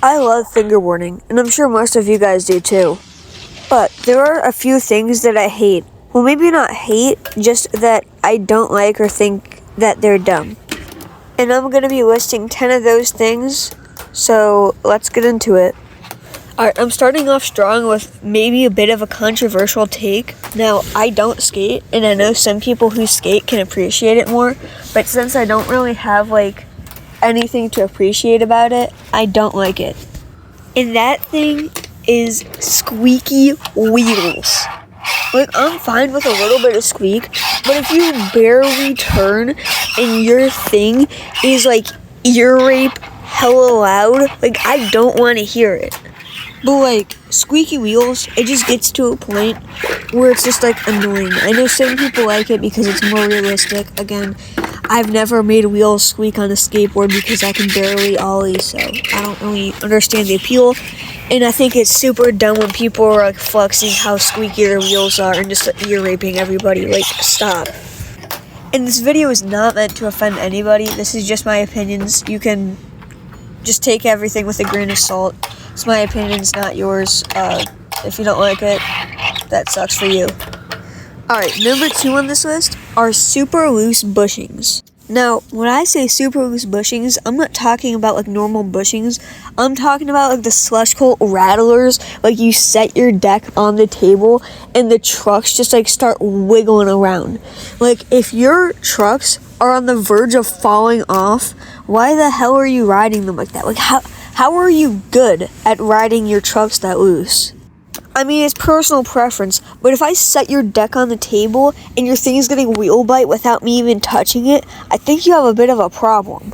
I love fingerboarding, and I'm sure most of you guys do too. But there are a few things that I hate. Well, maybe not hate, just that I don't like or think that they're dumb. And I'm going to be listing 10 of those things, so let's get into it. Alright, I'm starting off strong with maybe a bit of a controversial take. Now, I don't skate, and I know some people who skate can appreciate it more, but since I don't really have, anything to appreciate about it, I don't like it. And that thing is squeaky wheels. I'm fine with a little bit of squeak, but if you barely turn and your thing is ear rape hella loud, I don't want to hear it. But squeaky wheels, it just gets to a point where it's just annoying. I know some people like it because it's more realistic. Again, I've never made wheels squeak on a skateboard because I can barely ollie, so I don't really understand the appeal. And I think it's super dumb when people are flexing how squeaky their wheels are and just ear raping everybody. Stop. And this video is not meant to offend anybody. This is just my opinions. You can just take everything with a grain of salt. It's my opinion, it's not yours. If you don't like it, that sucks for you. Alright, number 2 on this list are super loose bushings. Now, when I say super loose bushings, I'm not talking about normal bushings. I'm talking about the slush coat rattlers. You set your deck on the table and the trucks just start wiggling around. If your trucks are on the verge of falling off, why the hell are you riding them like that? How are you good at riding your trucks that loose? I mean, it's personal preference, but if I set your deck on the table and your thing is getting wheel bite without me even touching it, I think you have a bit of a problem.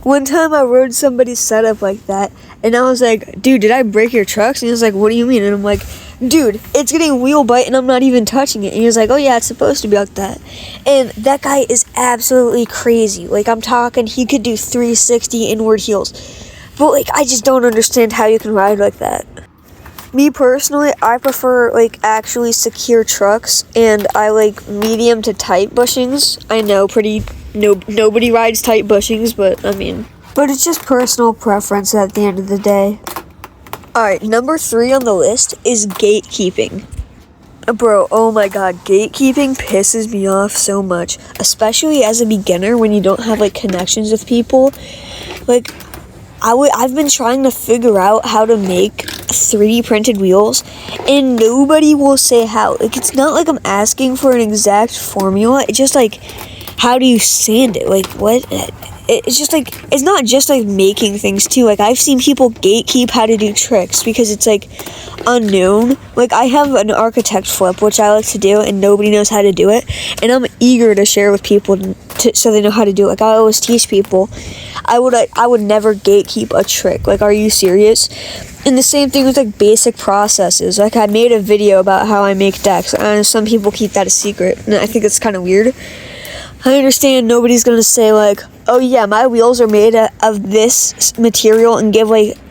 One time I rode somebody's setup like that, and I was like, dude, did I break your trucks? And he was like, what do you mean? And I'm like, dude, it's getting wheel bite and I'm not even touching it. And he was like, oh yeah, it's supposed to be like that. And that guy is absolutely crazy. I'm talking, he could do 360 inward heels. But I just don't understand how you can ride like that. Me personally, I prefer actually secure trucks, and I like medium to tight bushings. I know nobody rides tight bushings, but it's just personal preference at the end of the day. Alright, number 3 on the list is gatekeeping. Bro, oh my god, gatekeeping pisses me off so much, especially as a beginner when you don't have connections with people. I've been trying to figure out how to make 3D printed wheels, and nobody will say how. It's not I'm asking for an exact formula. It's just how do you sand it? What? It's just it's not just making things too. I've seen people gatekeep how to do tricks because it's unknown. I have an architect flip, which I like to do, and nobody knows how to do it, and I'm eager to share with people so they know how to do it. I always teach people. I would never gatekeep a trick. Are you serious? And the same thing with basic processes. I made a video about how I make decks, and some people keep that a secret, and I think it's kind of weird. I understand nobody's gonna say oh yeah, my wheels are made of this material and give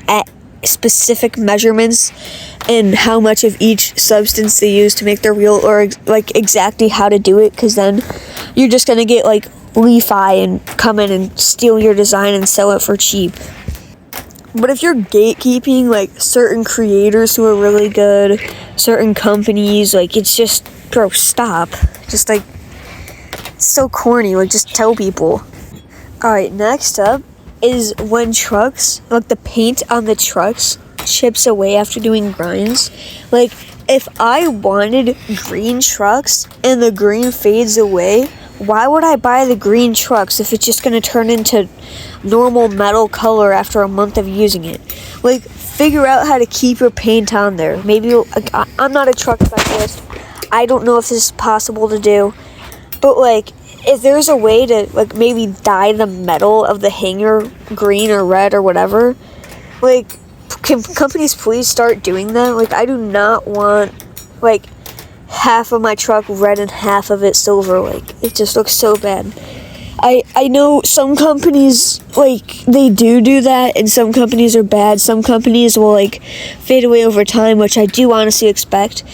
at specific measurements and how much of each substance they use to make their wheel, or exactly how to do it, because then you're just gonna get Levi and come in and steal your design and sell it for cheap. But if you're gatekeeping certain creators who are really good, certain companies, it's just, bro, stop. Just it's so corny. Just tell people. Alright, next up is when trucks, the paint on the trucks chips away after doing grinds. If I wanted green trucks and the green fades away, why would I buy the green trucks if it's just going to turn into normal metal color after a month of using it? Figure out how to keep your paint on there. Maybe, I'm not a truck specialist. I don't know if this is possible to do. But, if there's a way to, maybe dye the metal of the hanger green or red or whatever, can companies please start doing that? I do not want, half of my truck red and half of it silver. It just looks so bad. I know some companies, they do that, and some companies are bad. Some companies will, fade away over time, which I do honestly expect.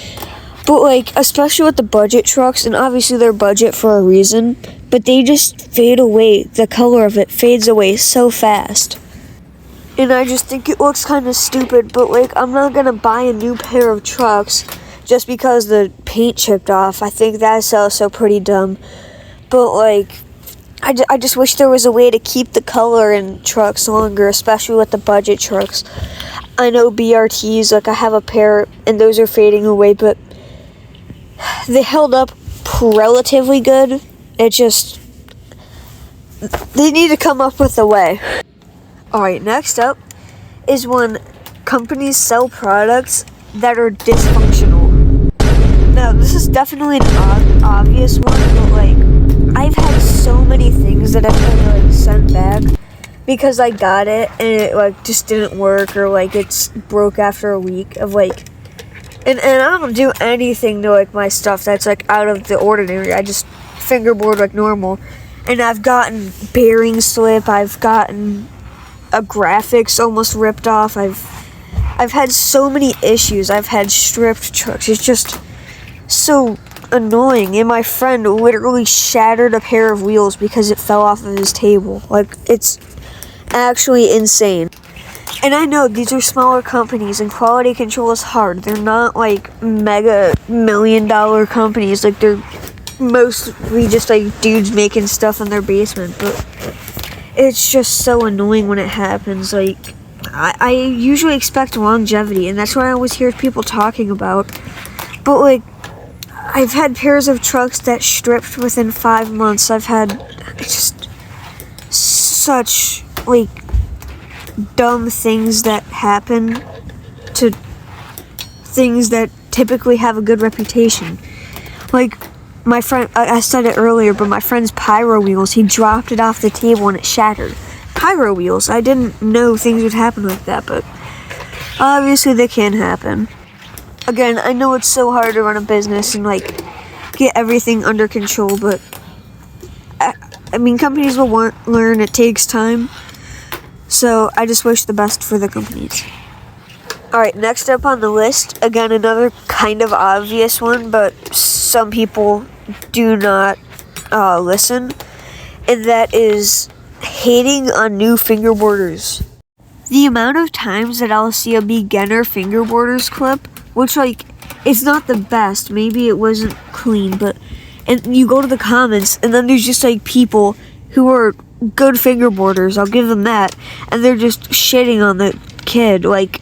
But, especially with the budget trucks, and obviously they're budget for a reason, but they just fade away. The color of it fades away so fast. And I just think it looks kind of stupid, but like, I'm not gonna buy a new pair of trucks just because the paint chipped off. I think that's also pretty dumb. But like, I just wish there was a way to keep the color in trucks longer, especially with the budget trucks. I know BRTs, like I have a pair and those are fading away, but they held up relatively good. It just, they need to come up with a way. Alright, next up is when companies sell products that are dysfunctional. Now, this is definitely an obvious one, but like, I've had so many things that I've had to like send back because I got it and it like just didn't work, or like it's broke after a week of like, and I don't do anything to like my stuff that's like out of the ordinary. I just fingerboard like normal, and I've gotten bearing slip, I've gotten a graphics almost ripped off, I've had so many issues. I've had stripped trucks. It's just so annoying, and my friend literally shattered a pair of wheels because it fell off of his table. Like, it's actually insane. And I know these are smaller companies and quality control is hard. They're not like mega $1 million companies. Like, they're mostly just like dudes making stuff in their basement, but it's just so annoying when it happens. Like, I usually expect longevity, and that's what I always hear people talking about. But like, I've had pairs of trucks that stripped within 5 months. I've had just such like dumb things that happen to things that typically have a good reputation. Like, my friend, I said it earlier, but my friend's pyro wheels, he dropped it off the table and it shattered. Pyro wheels, I didn't know things would happen like that, but obviously they can happen. Again, I know it's so hard to run a business and like get everything under control, but I mean, companies will learn, it takes time. So I just wish the best for the companies. Alright, next up on the list, again, another kind of obvious one, but some people do not listen, and that is hating on new fingerboarders. The amount of times that I'll see a beginner fingerboarders clip, which like, it's not the best, maybe it wasn't clean, but, and you go to the comments, and then there's just like people who are good fingerboarders, I'll give them that, and they're just shitting on the kid. Like,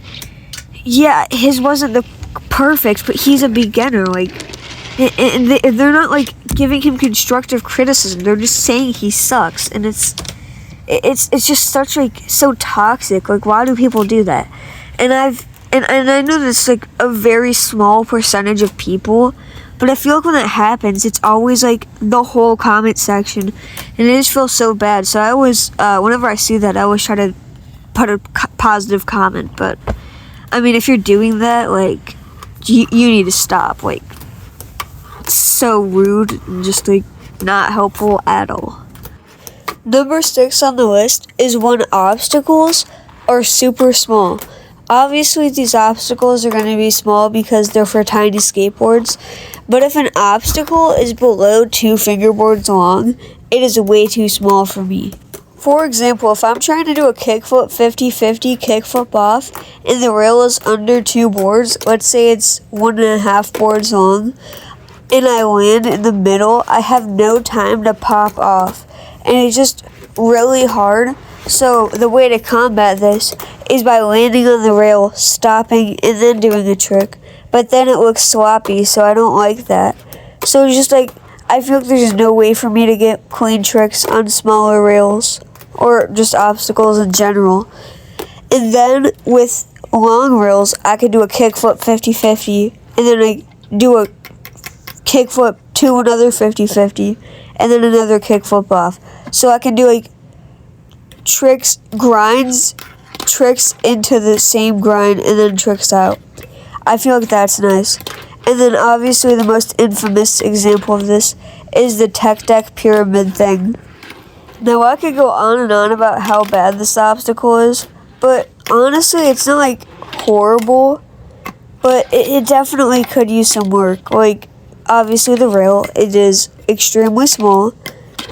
yeah, his wasn't the perfect, but he's a beginner, like, and they're not like giving him constructive criticism, they're just saying he sucks, and it's just such like so toxic. Like, why do people do that? And I know that's like a very small percentage of people, but I feel like when that happens, it's always like the whole comment section, and it just feels so bad. So I always, whenever I see that, I always try to put a positive comment. But I mean, if you're doing that, like, you need to stop. Like, it's so rude and just like not helpful at all. Number 6 on the list is when obstacles are super small. Obviously, these obstacles are going to be small because they're for tiny skateboards, but if an obstacle is below 2 fingerboards long, it is way too small for me. For example, if I'm trying to do a kickflip 50-50 kickflip off, and the rail is under 2 boards, let's say it's 1.5 boards long, and I land in the middle, I have no time to pop off, and it's just really hard. So the way to combat this is by landing on the rail, stopping, and then doing a trick. But then it looks sloppy, so I don't like that. So it's just like, I feel like there's no way for me to get clean tricks on smaller rails, or just obstacles in general. And then with long rails, I could do a kickflip 50-50, and then I do a kickflip to another 50-50, and then another kickflip off. So I can do like tricks, grinds, tricks into the same grind, and then tricks out. I feel like that's nice. And then obviously the most infamous example of this is the tech deck pyramid thing. Now I could go on and on about how bad this obstacle is, but honestly it's not like horrible, but it definitely could use some work. Like, obviously the rail, it is extremely small.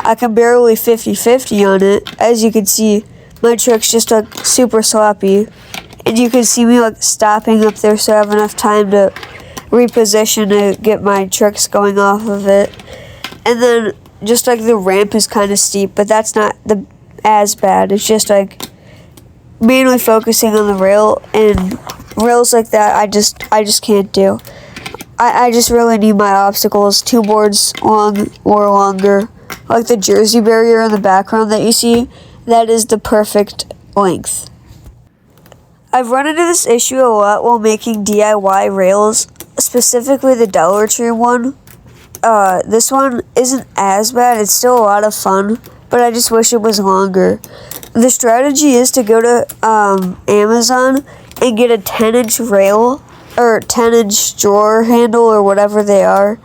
I can barely 50-50 on it. As you can see, my truck's just like super sloppy. And you can see me like stopping up there so I have enough time to reposition to get my tricks going off of it. And then just like the ramp is kind of steep, but that's not as bad. It's just like mainly focusing on the rail, and rails like that I just can't do. I just really need my obstacles 2 boards long or longer. Like the Jersey barrier in the background that you see, that is the perfect length. I've run into this issue a lot while making DIY rails, specifically the Dollar Tree one. This one isn't as bad, it's still a lot of fun, but I just wish it was longer. The strategy is to go to Amazon and get a 10-inch rail, or 10-inch drawer handle, or whatever they are,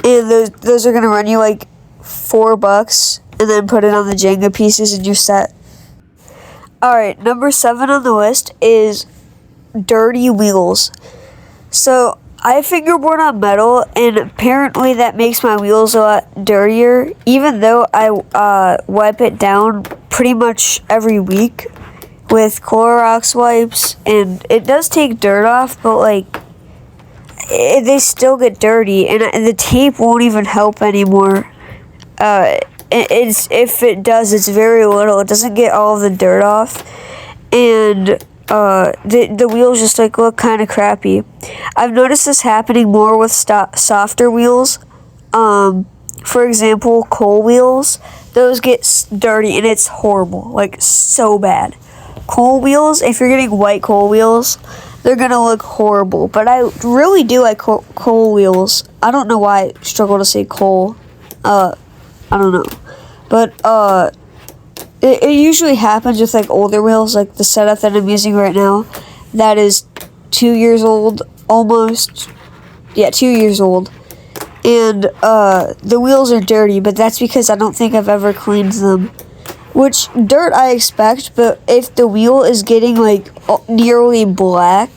and those are going to run you like $4, and then put it on the Jenga pieces and you're set. Alright, number 7 on the list is dirty wheels. So I fingerboard on metal, and apparently that makes my wheels a lot dirtier, even though I wipe it down pretty much every week with Clorox wipes, and it does take dirt off, but like they still get dirty, and the tape won't even help anymore. If it does, it's very little. It doesn't get all of the dirt off, and the wheels just like look kind of crappy. I've noticed this happening more with softer wheels. For example, coal wheels. Those get dirty and it's horrible, like so bad. Coal wheels, if you're getting white coal wheels, they're gonna look horrible. But I really do like coal wheels. I don't know why I struggle to say coal. I don't know. But it usually happens with like older wheels, like the setup that I'm using right now. That is 2 years old, almost. Yeah, 2 years old. And the wheels are dirty, but that's because I don't think I've ever cleaned them. Which, dirt I expect, but if the wheel is getting like nearly black,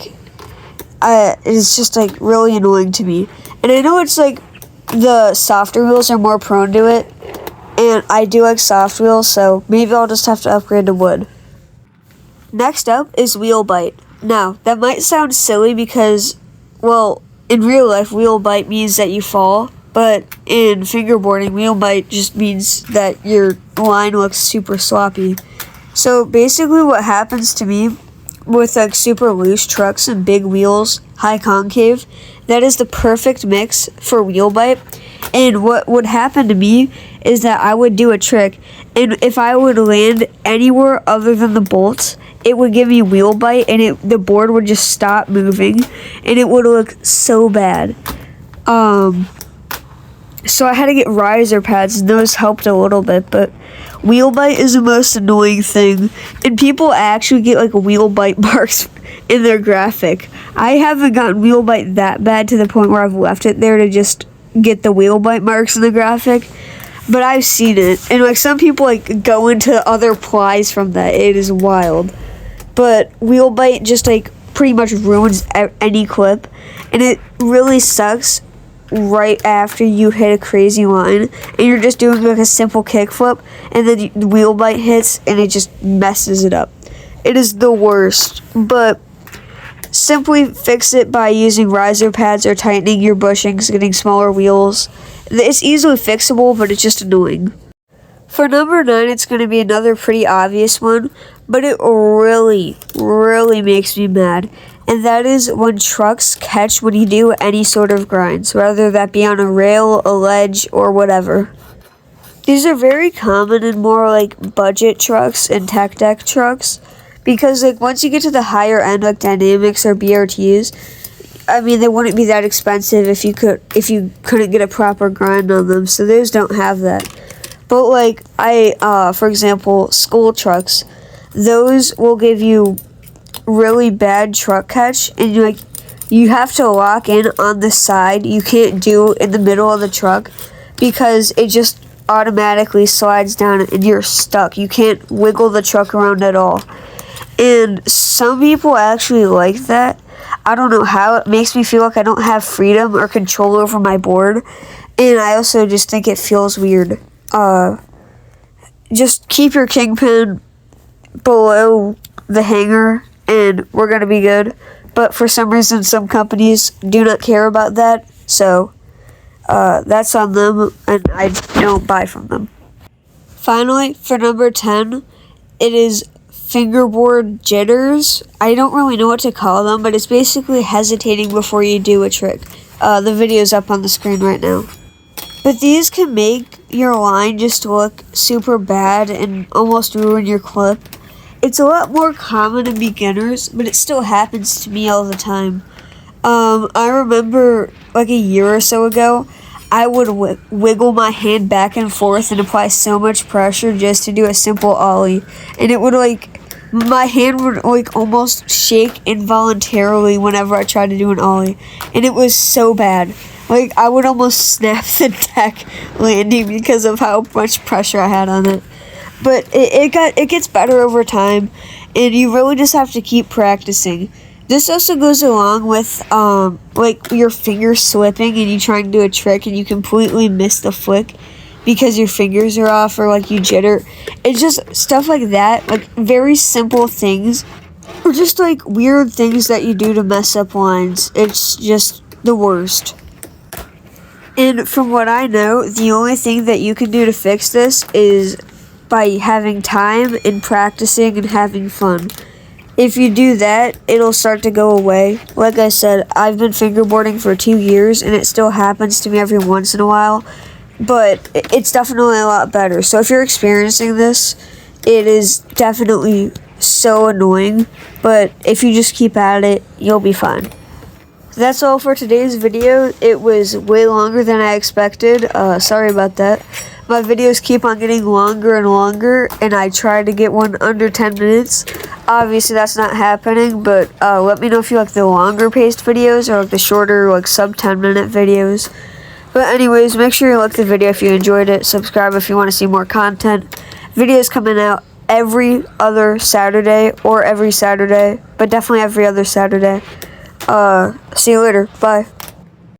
it's just like really annoying to me. And I know it's like the softer wheels are more prone to it, and I do like soft wheels, so maybe I'll just have to upgrade to wood. Next up is wheel bite. Now, that might sound silly because, well, in real life, wheel bite means that you fall, but in fingerboarding, wheel bite just means that your line looks super sloppy. So basically what happens to me with like super loose trucks and big wheels, high concave, that is the perfect mix for wheel bite. And what would happen to me is that I would do a trick, and if I would land anywhere other than the bolts, it would give me wheel bite, and the board would just stop moving, and it would look so bad. So I had to get riser pads, and those helped a little bit, but wheel bite is the most annoying thing, and people actually get like wheel bite marks in their graphic. I haven't gotten wheel bite that bad to the point where I've left it there to just get the wheel bite marks in the graphic, but I've seen it, and like some people like go into other plies from that. It is wild. But wheel bite just like pretty much ruins any clip, and it really sucks right after you hit a crazy line and you're just doing like a simple kickflip, and then the wheel bite hits and it just messes it up. It is the worst, but simply fix it by using riser pads or tightening your bushings, getting smaller wheels. It's easily fixable, but it's just annoying. For number 9, it's going to be another pretty obvious one, but it really, really makes me mad. And that is when trucks catch when you do any sort of grinds, whether that be on a rail, a ledge, or whatever. These are very common in more like budget trucks and tech deck trucks, because like once you get to the higher end like Dynamics or BRTs, I mean they wouldn't be that expensive if you couldn't get a proper grind on them, so those don't have that. But like for example, school trucks, those will give you really bad truck catch, and you have to lock in on the side. You can't do in the middle of the truck because it just automatically slides down and you're stuck. You can't wiggle the truck around at all. And some people actually like that. I don't know how. It makes me feel like I don't have freedom or control over my board. And I also just think it feels weird. Just keep your kingpin below the hanger and we're gonna be good. But for some reason, some companies do not care about that, so that's on them, and I don't buy from them. Finally, for number 10, it is fingerboard jitters. I don't really know what to call them, but it's basically hesitating before you do a trick. The video's up on the screen right now. But these can make your line just look super bad and almost ruin your clip. It's a lot more common in beginners, but it still happens to me all the time. I remember like a year or so ago, I would wiggle my hand back and forth and apply so much pressure just to do a simple ollie. And it would my hand would almost shake involuntarily whenever I tried to do an ollie. And it was so bad. I would almost snap the deck landing because of how much pressure I had on it. But it gets better over time, and you really just have to keep practicing. This also goes along with your finger slipping and you trying to do a trick and you completely miss the flick because your fingers are off or you jitter. It's just stuff like that, very simple things, or just weird things that you do to mess up lines. It's just the worst. And from what I know, the only thing that you can do to fix this is by having time and practicing and having fun. If you do that, it'll start to go away. Like I said, I've been fingerboarding for 2 years and it still happens to me every once in a while, but it's definitely a lot better. So if you're experiencing this, it is definitely so annoying, but if you just keep at it, you'll be fine. That's all for today's video. It was way longer than I expected. Sorry about that. My videos keep on getting longer and longer, and I try to get one under 10 minutes. Obviously, that's not happening, but let me know if you like the longer paced videos or the shorter, sub 10 minute videos. But anyways, make sure you like the video if you enjoyed it. Subscribe if you want to see more content. Videos coming out every other Saturday, or every Saturday, but definitely every other Saturday. See you later. Bye.